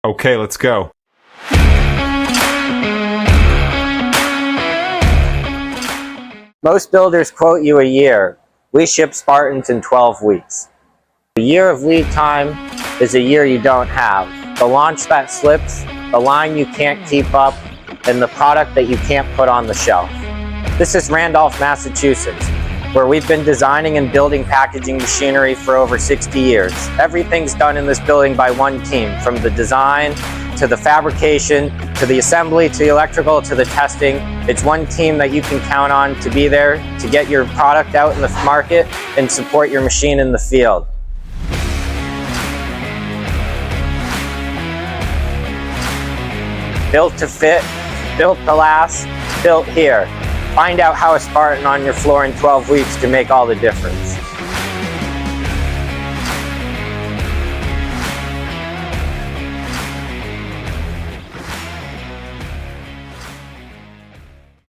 Okay, let's go. Most builders quote you a year. We ship Spartans in 12 weeks. A year of lead time is a year you don't have. The launch that slips, the line you can't keep up, and the product that you can't put on the shelf. This is Randolph, Massachusetts, where we've been designing and building packaging machinery for over 60 years. Everything's done in this building by one team, from the design to the fabrication, to the assembly, to the electrical, to the testing. It's one team that you can count on to be there to get your product out in the market and support your machine in the field. Built to fit, built to last, built here. Find out how a Spartan on your floor in 12 weeks can make all the difference.